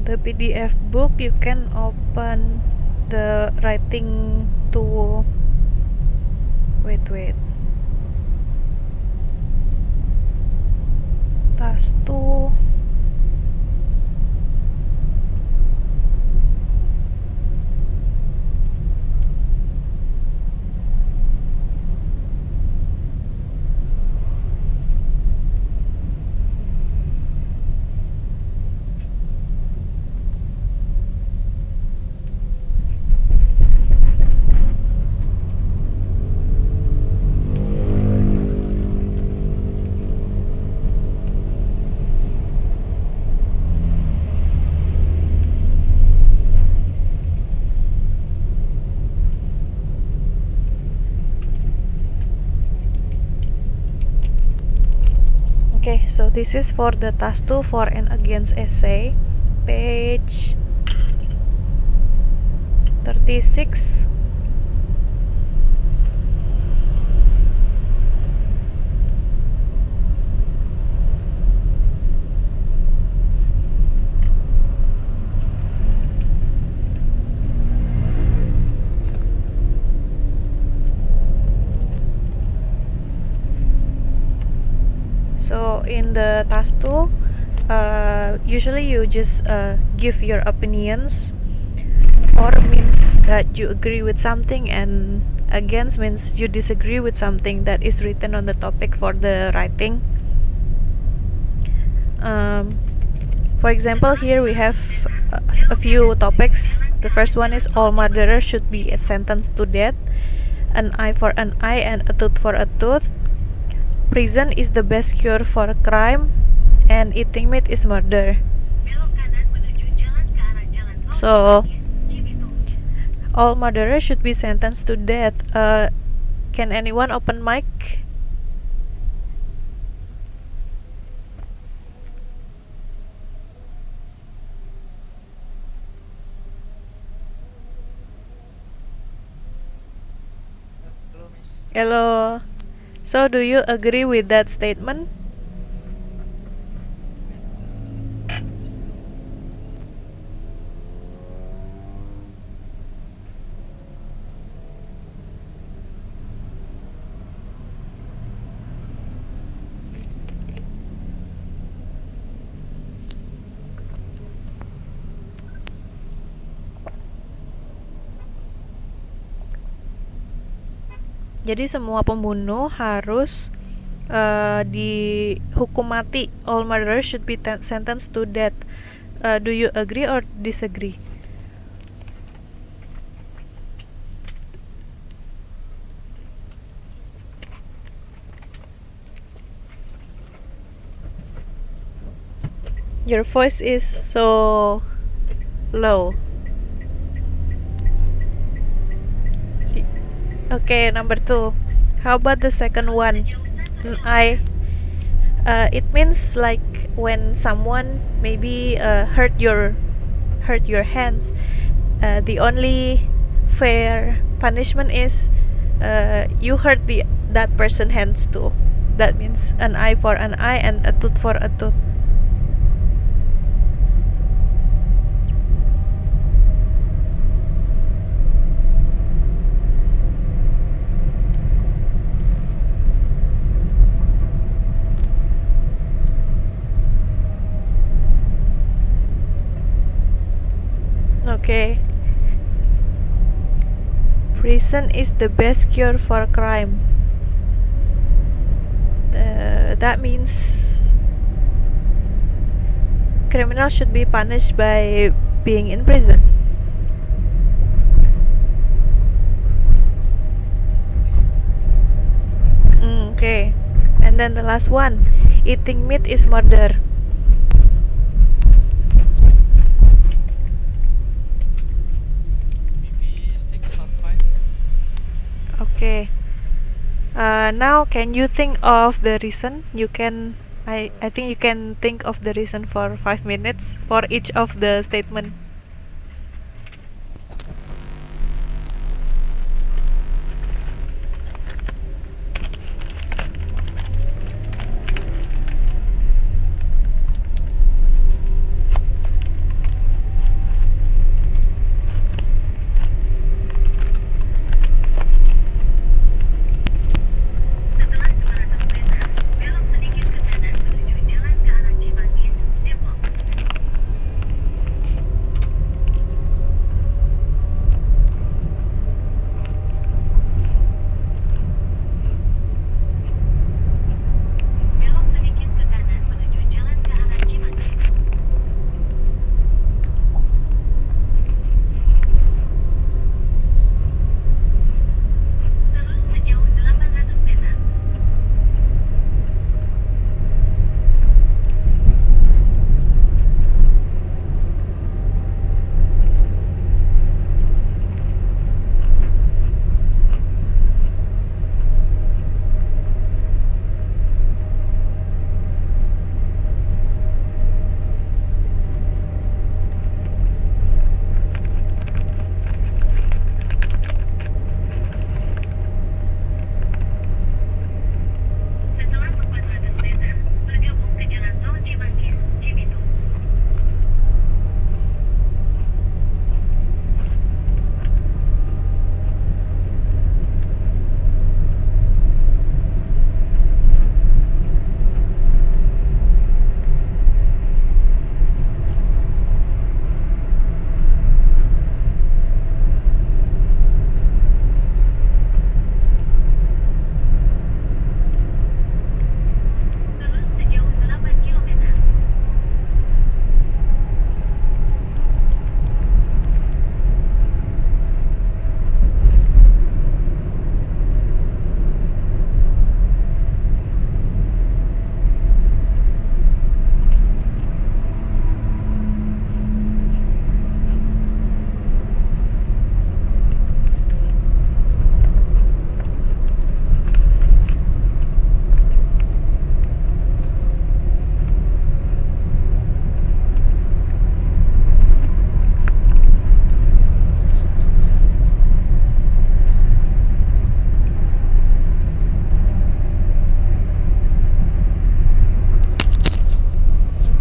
the PDF book, you can open the writing tool. Wait. Task tool. Okay, so this is for the task 2 for and against essay, page 36. So in the task 2, usually you just give your opinions. For means that you agree with something, and against means you disagree with something that is written on the topic for the writing. For example, here we have a few topics. The first one is all murderers should be sentenced to death, an eye for an eye and a tooth for a tooth, prison is the best cure for a crime, and eating meat is murder. So all murderers should be sentenced to death. Can anyone open mic? Hello. So do you agree with that statement? Jadi semua pembunuh harus dihukum mati. All murderers should be sentenced to death. Do you agree or disagree? Your voice is so low. Okay, number 2. How about the second one? It means like when someone maybe hurt your hands. The only fair punishment is you hurt that person hands too. That means an eye for an eye and a tooth for a tooth. Okay. Prison is the best cure for crime. That means criminals should be punished by being in prison. Okay. And then the last one, eating meat is murder. Okay. Now can you think of the reason? I think you can think of the reason for 5 minutes for each of the statement.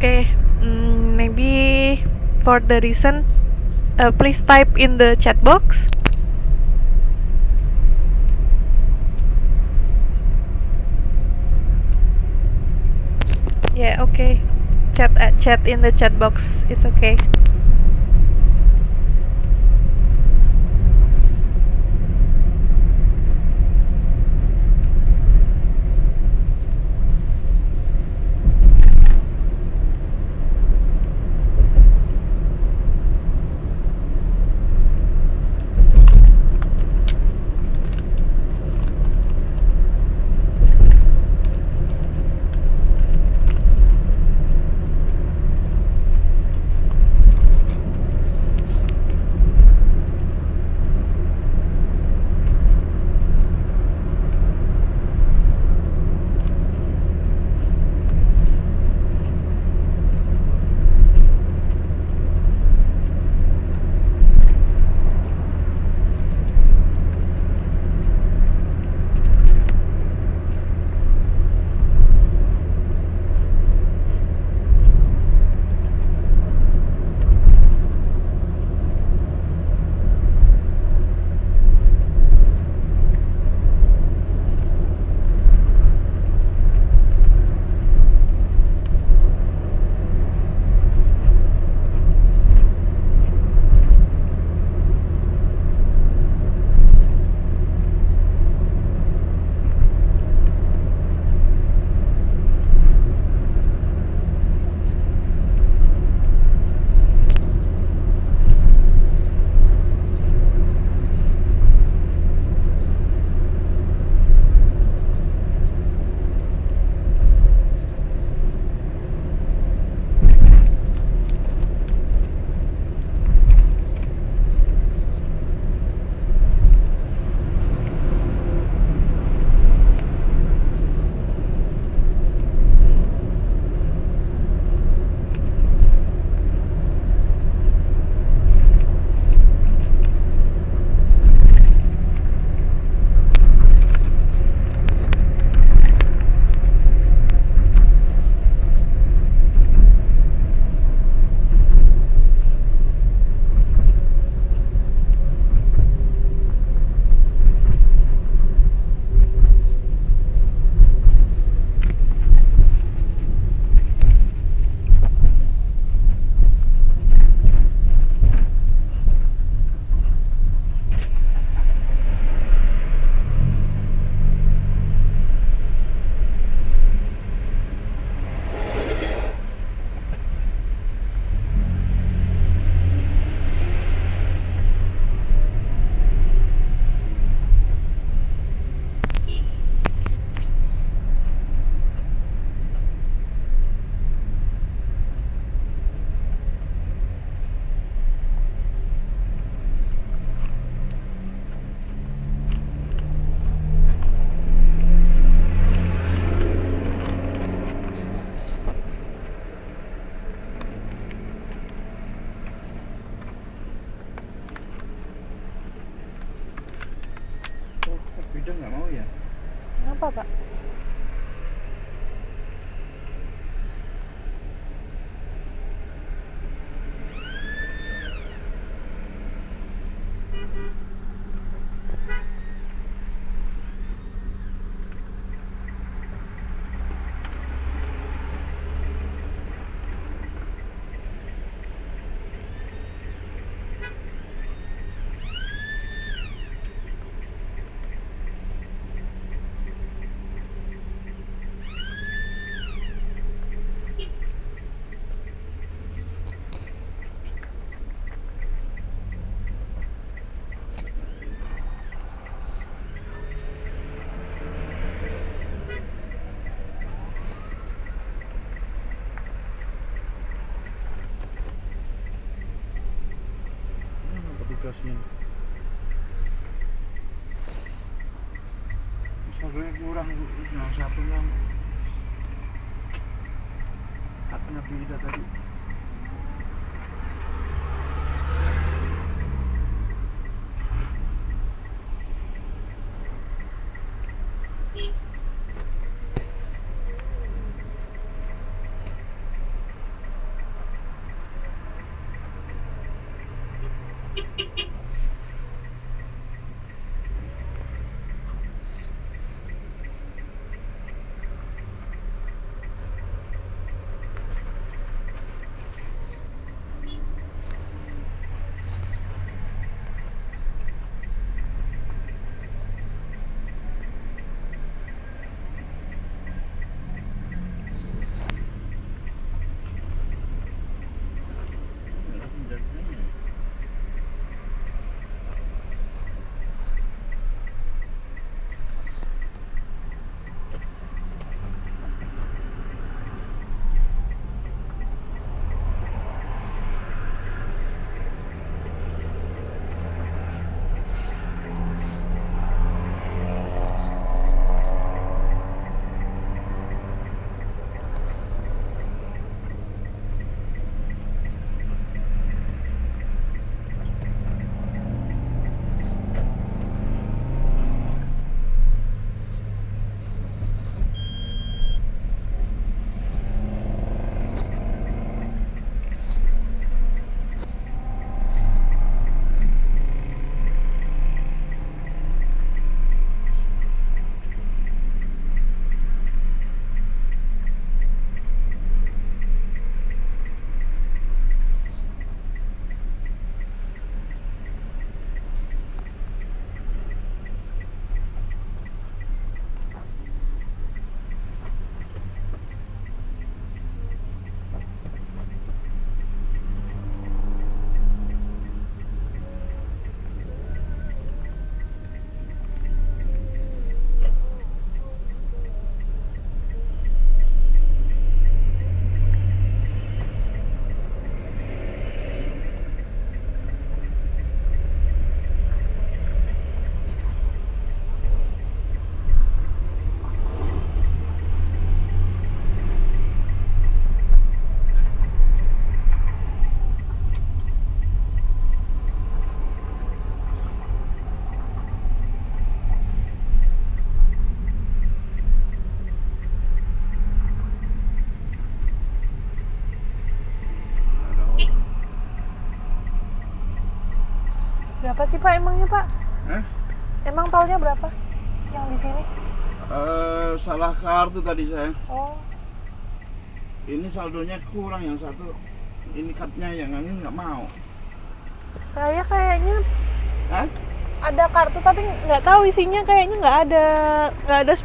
Okay, maybe for the reason, please type in the chat box. Yeah, okay. Chat in the chat box. It's okay. Bidang nggak mau ya? Kenapa, Pak? Mana petugasnya? Sampai kurang yang satu yang haknya beda tadi. Berapa sih Pak emangnya Pak? Hah? Emang tolnya berapa? Yang di sini? Salah kartu tadi saya. Oh, Ini saldonya kurang yang satu. Ini cardnya yang ini nggak mau. saya kayaknya Hah? ada kartu tapi nggak tahu isinya, kayaknya nggak ada 10.000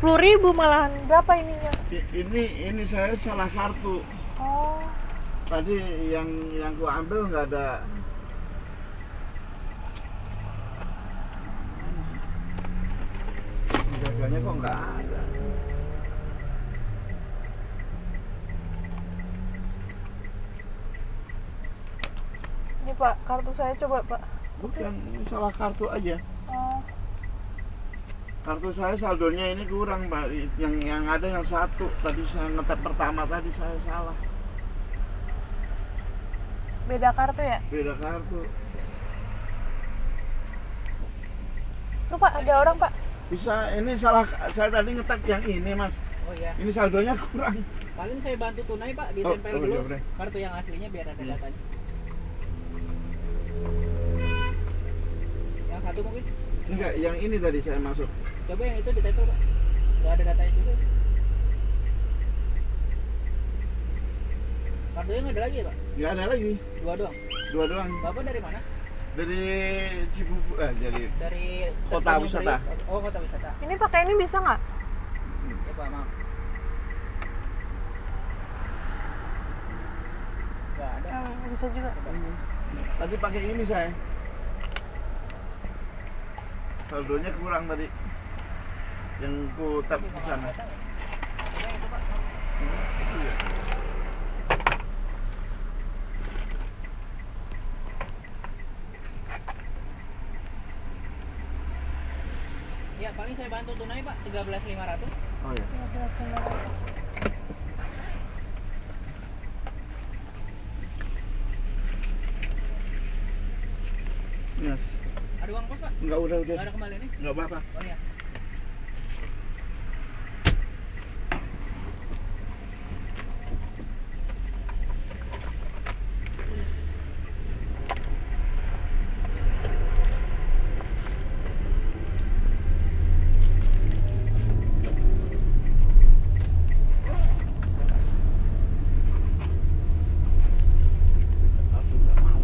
malahan. Berapa ininya? Ini saya salah kartu. Oh, Tadi yang gua ambil nggak ada. Jaganya kok nggak ada. ini Pak, kartu saya coba Pak. Bukan, ini salah kartu aja. Oh, Kartu saya saldonya ini kurang, Mbak. Yang ada yang satu. Tadi saya ngetep pertama tadi saya salah. beda kartu ya? Beda kartu. Tuh Pak, ada orang Pak. Bisa ini salah, saya tadi ngetep yang ini, Mas. Oh iya, Ini saldonya kurang. paling saya bantu tunai Pak, Oh, ditempel oh, dulu iya, boleh. kartu yang aslinya biar ada Iya. datanya. Yang satu mungkin? Enggak, yang ini tadi saya masuk. Coba yang itu ditempel Pak, nggak ada datanya juga. Kartunya nggak ada lagi ya Pak? Nggak ada lagi, Dua doang. dua doang. Bapak dari mana? Dari Cibubur, jadi Dari Kota Tanjung wisata. Priok. Oh kota wisata. Ini pakai ini bisa nggak? Coba maaf. Nggak ada. Bisa juga. tadi pakai ini saya. Saldonya kurang tadi. Yang ku tap di sana. Coba itu Pak. Iya. Ya paling saya bantu tunai Pak, 13.500. Oh ya. Yes. Ada uang pos Pak? Enggak, udah. Nggak ada kembali nih? Enggak apa-apa. Oh iya. Aku enggak mau.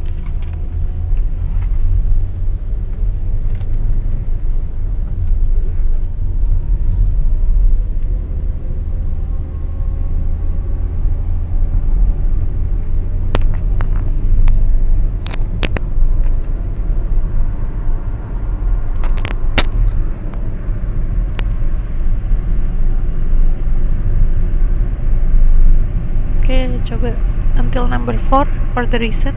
Oke, coba until number 4 for the reset.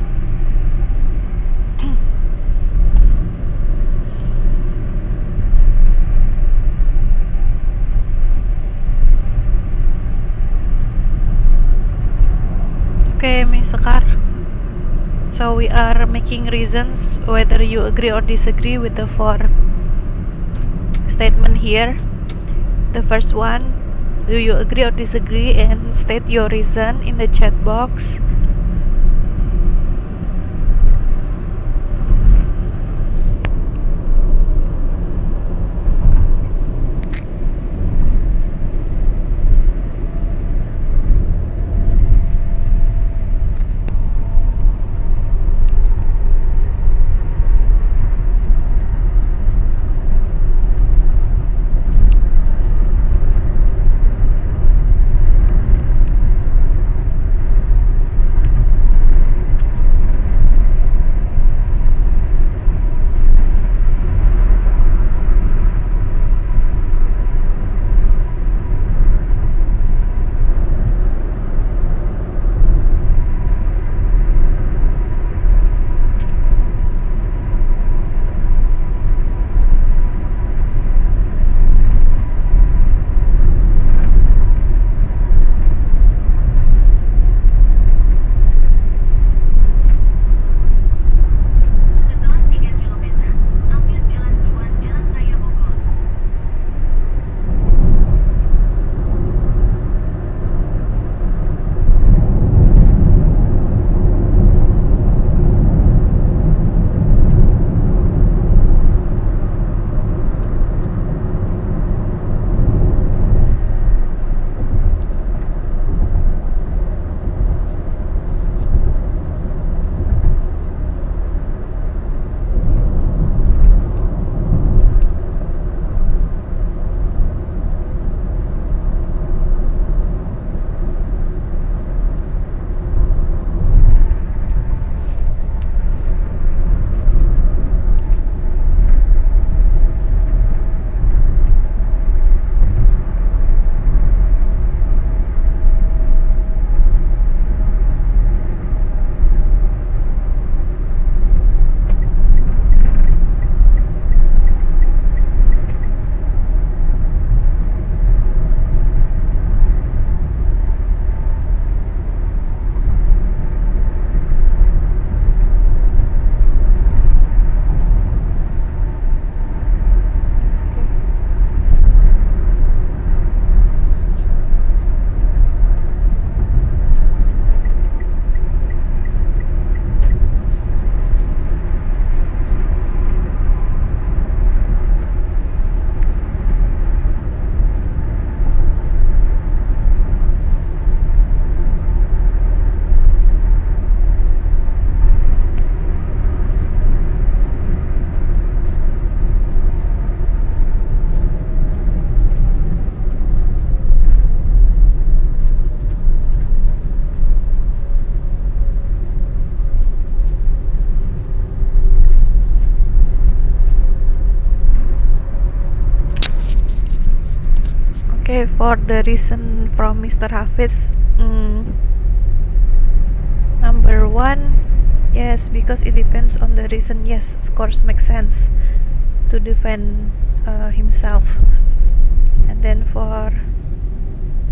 Okay, Miss Sekar. So we are making reasons whether you agree or disagree with the 4 statement here. The first one, do you agree or disagree, and state your reason in the chat box. for the reason from Mr. Hafiz, number one, yes, because it depends on the reason. Yes, of course, makes sense to defend himself. And then for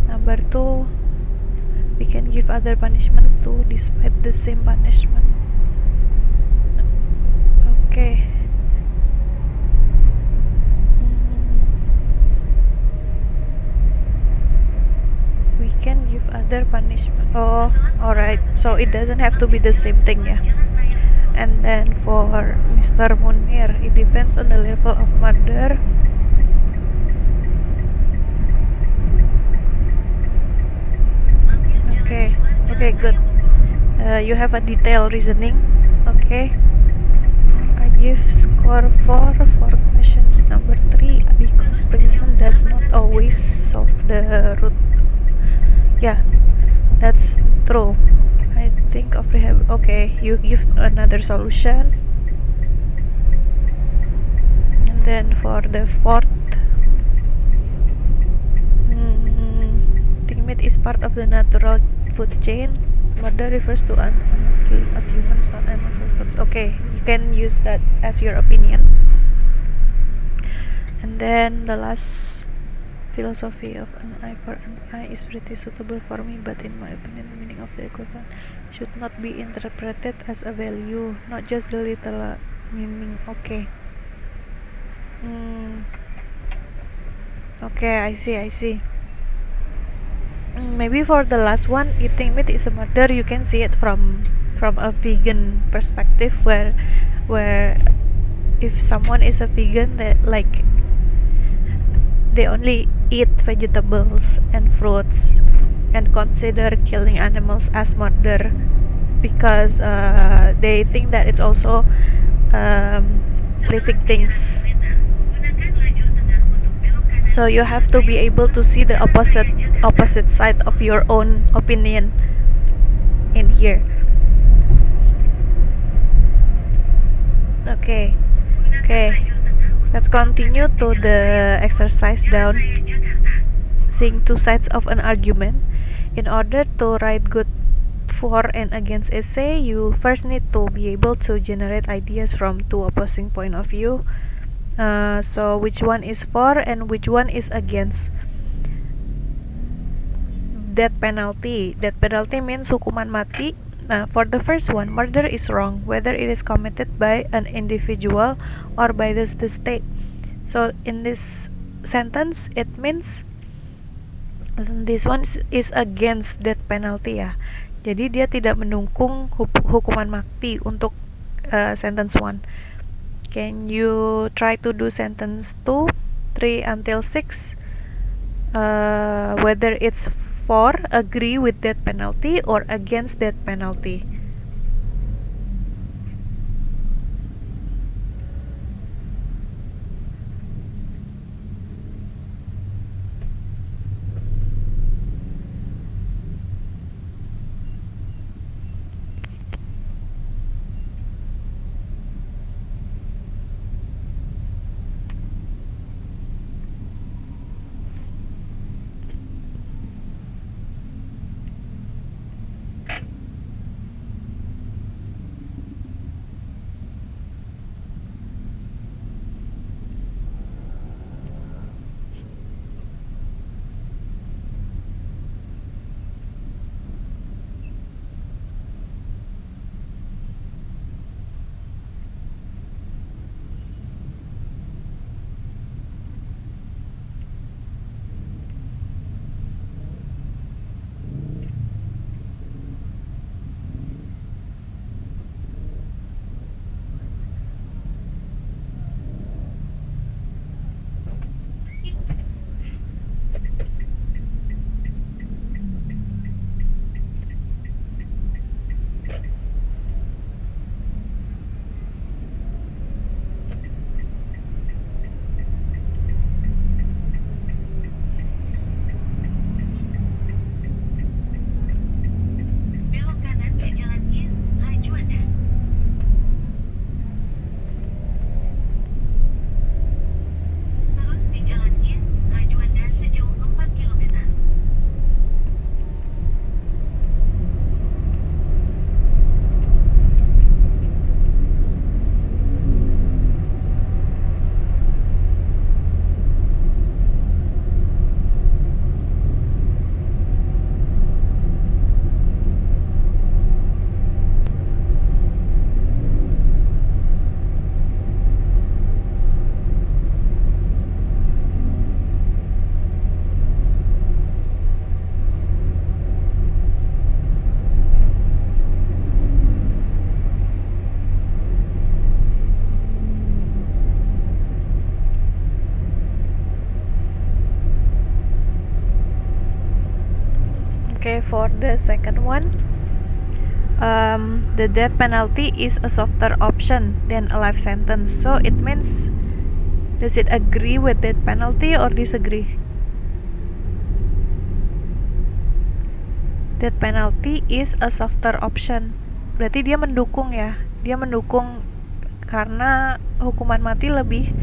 number two, we can give other punishment too despite the same punishment. Okay. We can give other punishment. Oh, alright. So it doesn't have to be the same thing, yeah. And then for Mr. Munir, it depends on the level of murder. Okay, good. You have a detailed reasoning. Okay. I give score 4 for questions number 3 because prison does not always solve the root. Yeah, that's true. I think of rehab. Okay, you give another solution. And then for the fourth, teammate is part of the natural food chain. Murder refers to an of humans, not animal foods. Okay, you can use that as your opinion. And then the last philosophy of an eye for an eye is pretty suitable for me, but in my opinion, the meaning of the equivalent should not be interpreted as a value, not just the literal meaning. Okay. Okay, I see. Maybe for the last one, eating meat is a murder. You can see it from a vegan perspective, where if someone is a vegan, that like they only eat vegetables and fruits and consider killing animals as murder because they think that it's also living things. So you have to be able to see the opposite side of your own opinion in here. Okay. Let's continue to the exercise down. Seeing two sides of an argument. In order to write good for and against essay, you first need to be able to generate ideas from two opposing point of view. So which one is for and which one is against death penalty? Death penalty means hukuman mati. For the first one, murder is wrong whether it is committed by an individual or by the state. So in this sentence, it means this one is against death penalty ya. Jadi dia tidak mendukung hukuman mati untuk sentence 1. Can you try to do sentence 2, 3 until 6? Whether it's for, agree with death penalty, or against death penalty. for the second one, the death penalty is a softer option than a life sentence. So it means, does it agree with death penalty or disagree? Death penalty is a softer option. Berarti dia mendukung ya. Dia mendukung karena hukuman mati lebih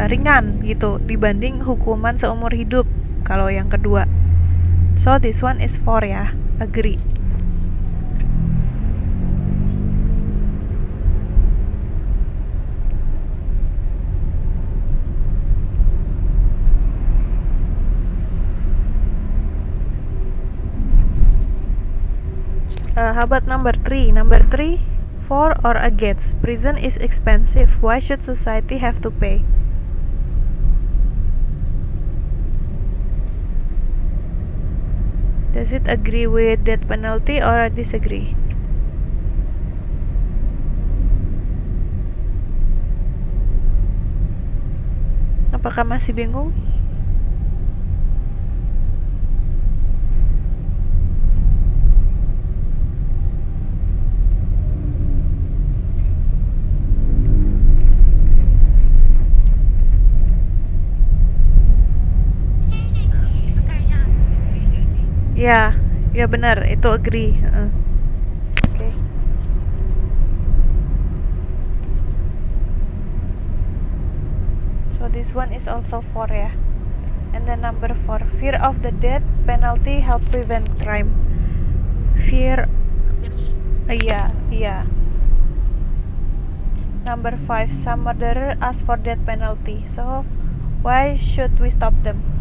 ringan gitu dibanding hukuman seumur hidup kalau yang kedua. So this one is for ya, agree. How about number 3? Number 3, for or against? Prison is expensive. Why should society have to pay? Does it agree with death penalty or disagree? Apakah masih bingung? Ya, ya benar, itu agree. Okay. So this one is also for ya. And then number 4, fear of the death penalty help prevent crime. Fear, iya. Number 5, some murderer ask for death penalty. So why should we stop them?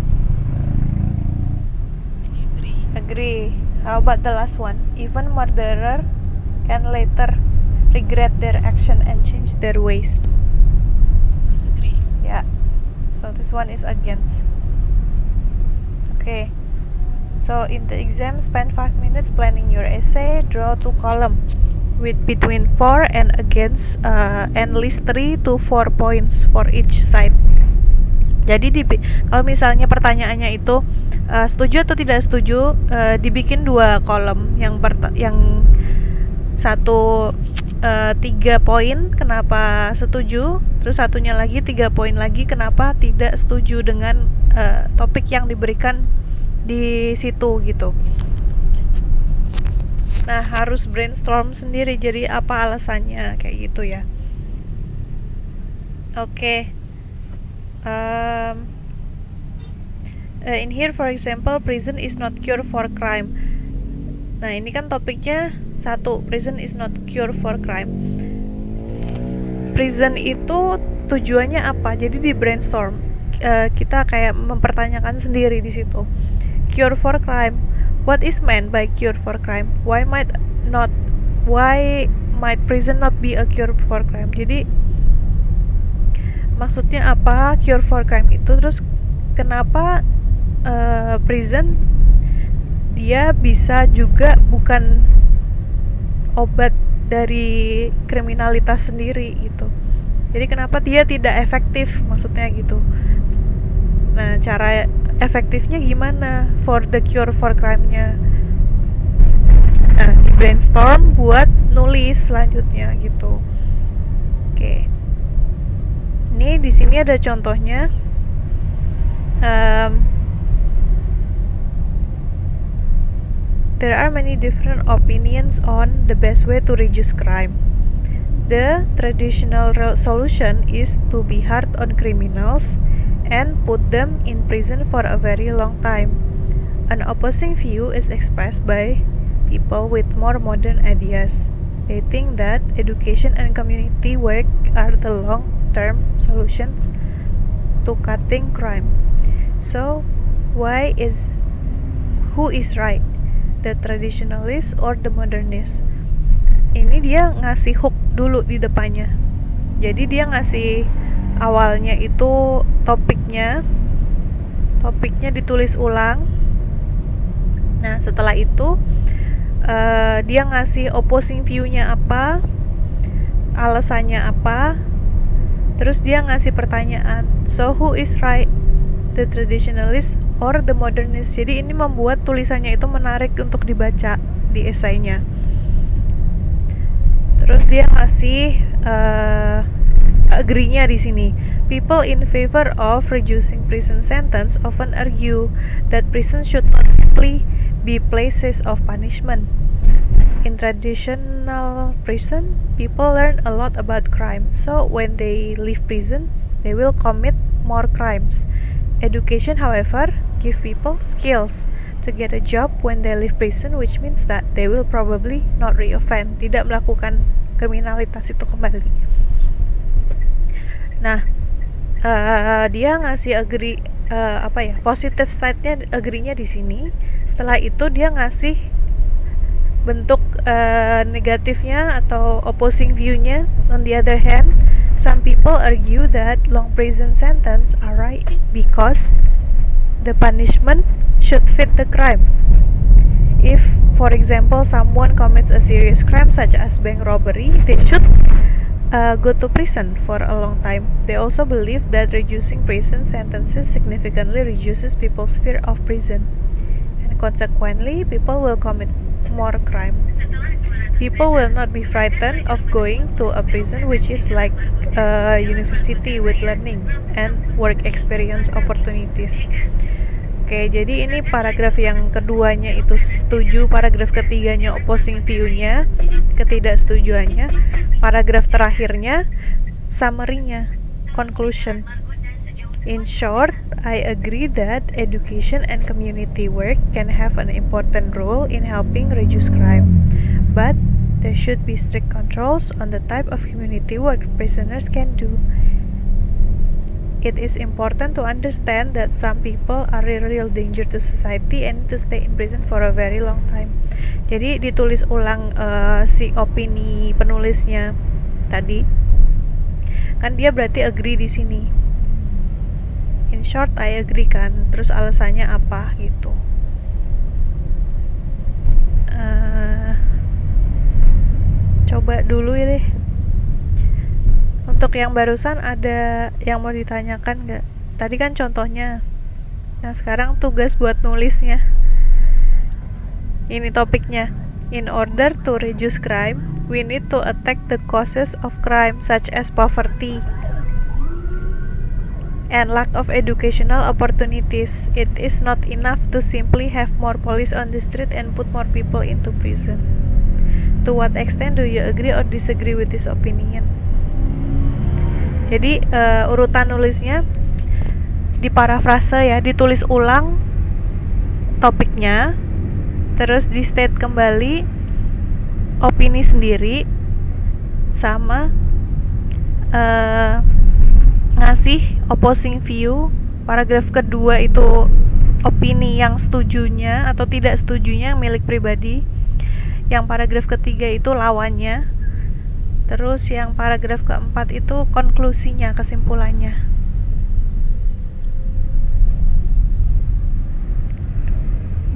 Agree. How about the last one? Even murderer can later regret their action and change their ways. Disagree. Yeah. So this one is against. Okay. So in the exam, spend 5 minutes planning your essay. Draw 2 columns with between for and against, and list 3 to 4 points for each side. Jadi kalau misalnya pertanyaannya itu setuju atau tidak setuju, dibikin 2 kolom. Yang satu 3 poin kenapa setuju, terus satunya lagi 3 poin lagi kenapa tidak setuju dengan topik yang diberikan di situ gitu. Nah, harus brainstorm sendiri, jadi apa alasannya kayak gitu ya. Oke. In here for example, prison is not cure for crime. Nah, ini kan topiknya 1, prison is not cure for crime. Prison itu tujuannya apa? Jadi di brainstorm, kita kayak mempertanyakan sendiri di situ. Cure for crime, what is meant by cure for crime? Why might prison not be a cure for crime? Jadi maksudnya apa cure for crime itu, terus kenapa prison dia bisa juga bukan obat dari kriminalitas sendiri gitu. Jadi kenapa dia tidak efektif, maksudnya gitu. Nah, cara efektifnya gimana for the cure for crime-nya? Nah, brainstorm buat nulis selanjutnya gitu. Oke. Ini di sini ada contohnya. There are many different opinions on the best way to reduce crime. The traditional solution is to be hard on criminals and put them in prison for a very long time. An opposing view is expressed by people with more modern ideas. They think that education and community work are the long-term solutions to cutting crime. So, who is right? The traditionalist or the modernist? Ini dia ngasih hook dulu di depannya. Jadi dia ngasih awalnya itu topiknya ditulis ulang. Nah, setelah itu dia ngasih opposing view-nya apa, alasannya apa, terus dia ngasih pertanyaan. So who is right? The traditionalist or the modernist. Jadi ini membuat tulisannya itu menarik untuk dibaca di esainya. Terus dia ngasih agree-nya di sini. People in favor of reducing prison sentence often argue that prison should not simply be places of punishment. In traditional prison, people learn a lot about crime. So when they leave prison, they will commit more crimes. Education, however, give people skills to get a job when they leave prison, which means that they will probably not reoffend, tidak melakukan kriminalitas itu kembali. Nah, dia ngasih agree positive side-nya, agree-nya di sini. Setelah itu dia ngasih bentuk negatifnya atau opposing view-nya. On the other hand, some people argue that long prison sentence are right because the punishment should fit the crime. If, for example, someone commits a serious crime such as bank robbery, they should go to prison for a long time. They also believe that reducing prison sentences significantly reduces people's fear of prison, and consequently, people will commit more crime. People will not be frightened of going to a prison, which is like a university with learning and work experience opportunities. Oke, jadi ini paragraf yang keduanya itu setuju, paragraf ketiganya opposing view-nya, ketidaksetujuannya, paragraf terakhirnya summary-nya, conclusion. In short, I agree that education and community work can have an important role in helping reduce crime, but there should be strict controls on the type of community work prisoners can do. It is important to understand that some people are a real danger to society and to stay in prison for a very long time. Jadi ditulis ulang si opini penulisnya tadi. Kan dia berarti agree di sini. In short, I agree kan. Terus alasannya apa gitu. Coba dulu ya deh. Untuk yang barusan ada yang mau ditanyakan nggak? Tadi kan contohnya. Nah sekarang tugas buat nulisnya. Ini topiknya. In order to reduce crime, we need to attack the causes of crime such as poverty and lack of educational opportunities. It is not enough to simply have more police on the street and put more people into prison. To what extent do you agree or disagree with this opinion? Jadi urutan nulisnya diparafrase ya, ditulis ulang topiknya, terus di state kembali opini sendiri, sama ngasih opposing view. Paragraf kedua itu opini yang setujunya atau tidak setujunya milik pribadi. Yang paragraf ketiga itu lawannya. Terus yang paragraf keempat itu konklusinya, kesimpulannya.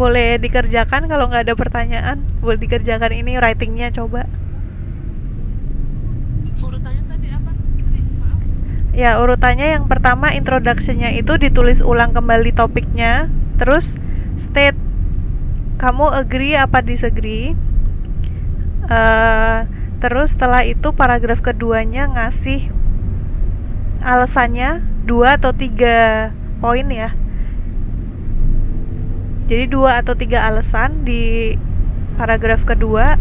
Boleh dikerjakan kalau nggak ada pertanyaan. Boleh dikerjakan ini writingnya coba. Urutannya tadi apa? Tadi maaf. Ya, urutannya yang pertama introduction-nya itu ditulis ulang kembali topiknya. Terus state kamu agree apa disagree. Terus setelah itu paragraf keduanya ngasih alasannya 2 atau 3 poin ya. Jadi 2 atau 3 alasan di paragraf kedua,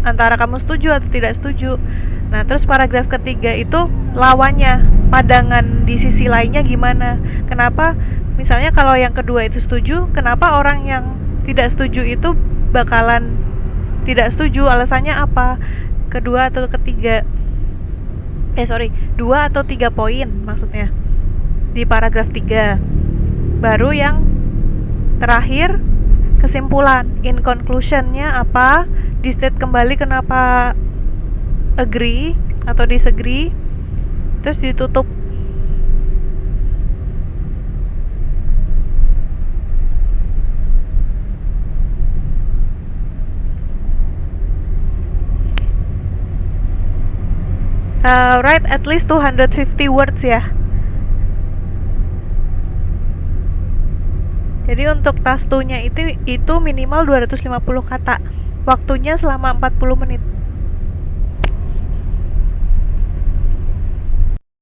antara kamu setuju atau tidak setuju. Nah terus paragraf ketiga itu lawannya, pandangan di sisi lainnya gimana. Kenapa misalnya kalau yang kedua itu setuju, kenapa orang yang tidak setuju itu bakalan tidak setuju, alasannya apa? Kedua atau ketiga 2 atau 3 poin maksudnya di paragraf 3. Baru yang terakhir kesimpulan, in conclusion-nya apa, di state kembali kenapa agree atau disagree, terus ditutup. Write at least 250 words ya. Jadi untuk task 2-nya itu minimal 250 kata. Waktunya selama 40 menit.